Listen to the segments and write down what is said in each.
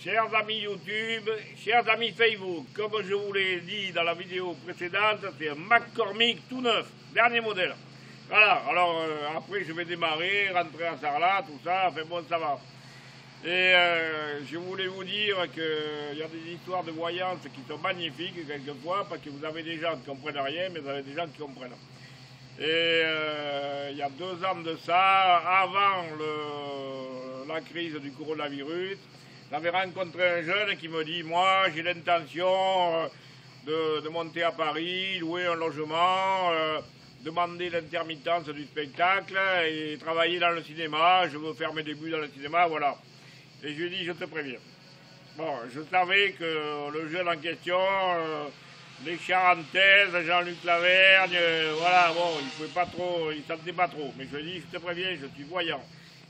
Chers amis YouTube, chers amis Facebook, comme je vous l'ai dit dans la vidéo précédente, c'est un McCormick tout neuf, dernier modèle. Voilà, alors après je vais démarrer, rentrer à Sarlat, tout ça, enfin bon, ça va. Et je voulais vous dire qu'il y a des histoires de voyance qui sont magnifiques quelquefois, parce que vous avez des gens qui ne comprennent rien, mais vous avez des gens qui comprennent. Et il y a 2 ans de ça, avant la crise du coronavirus, j'avais rencontré un jeune qui me dit « Moi, j'ai l'intention de monter à Paris, louer un logement, demander l'intermittence du spectacle et travailler dans le cinéma. Je veux faire mes débuts dans le cinéma, voilà. » Et je lui ai dit « Je te préviens. » Bon, je savais que le jeune en question, les Charentaises, Jean-Luc Lavergne, voilà, bon, il pouvait pas trop, il sentait pas trop. Mais je lui ai dit « Je te préviens, je suis voyant.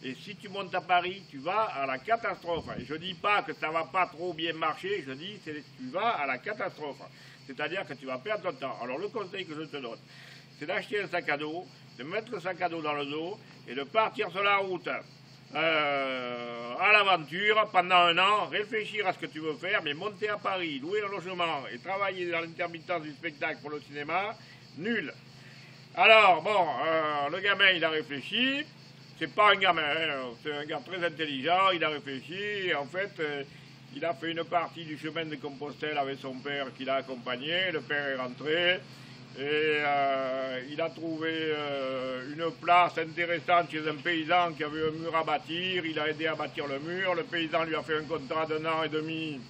Et si tu montes à Paris, tu vas à la catastrophe. » Et je ne dis pas que ça ne va pas trop bien marcher, je dis que tu vas à la catastrophe. C'est-à-dire que tu vas perdre ton temps. Alors le conseil que je te donne, c'est d'acheter un sac à dos, de mettre le sac à dos dans le dos et de partir sur la route à l'aventure pendant 1 an, réfléchir à ce que tu veux faire, mais monter à Paris, louer un logement et travailler dans l'intermittence du spectacle pour le cinéma, nul. Alors bon, le gamin il a réfléchi. C'est pas un gamin, hein, c'est un gars très intelligent, il a réfléchi, et en fait, il a fait une partie du chemin de Compostelle avec son père qui l'a accompagné, le père est rentré, et il a trouvé une place intéressante chez un paysan qui avait un mur à bâtir, il a aidé à bâtir le mur, le paysan lui a fait un contrat d'1 an et demi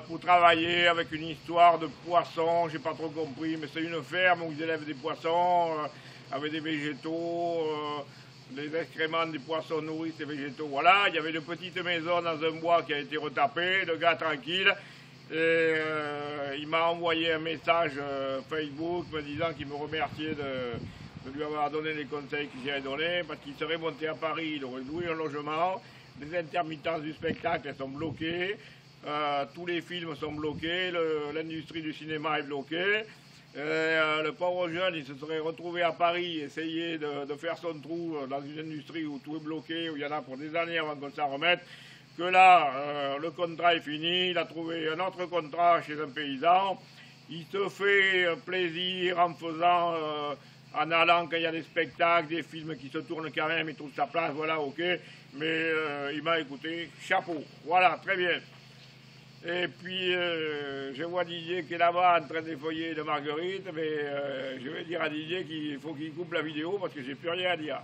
pour travailler avec une histoire de poissons, j'ai pas trop compris, mais c'est une ferme où ils élèvent des poissons, avec des végétaux, les excréments des poissons nourrissent les végétaux, voilà. Il y avait une petite maison dans un bois qui a été retapé, le gars tranquille. Et il m'a envoyé un message Facebook me disant qu'il me remerciait de lui avoir donné les conseils que j'ai donnés, parce qu'il serait monté à Paris, il aurait loué un logement, les intermittences du spectacle sont bloquées, tous les films sont bloqués, l'industrie du cinéma est bloquée. Le pauvre jeune, il se serait retrouvé à Paris, essayer de faire son trou dans une industrie où tout est bloqué, où il y en a pour des années avant qu'on s'en remette, que là, le contrat est fini, il a trouvé un autre contrat chez un paysan, il se fait plaisir en faisant, en allant quand il y a des spectacles, des films qui se tournent quand même, il trouve sa place, voilà, ok, mais il m'a écouté, chapeau, voilà, très bien. Et puis, je vois Didier qui est là-bas en train d'effeuiller de marguerite, mais je vais dire à Didier qu'il faut qu'il coupe la vidéo parce que j'ai plus rien à dire.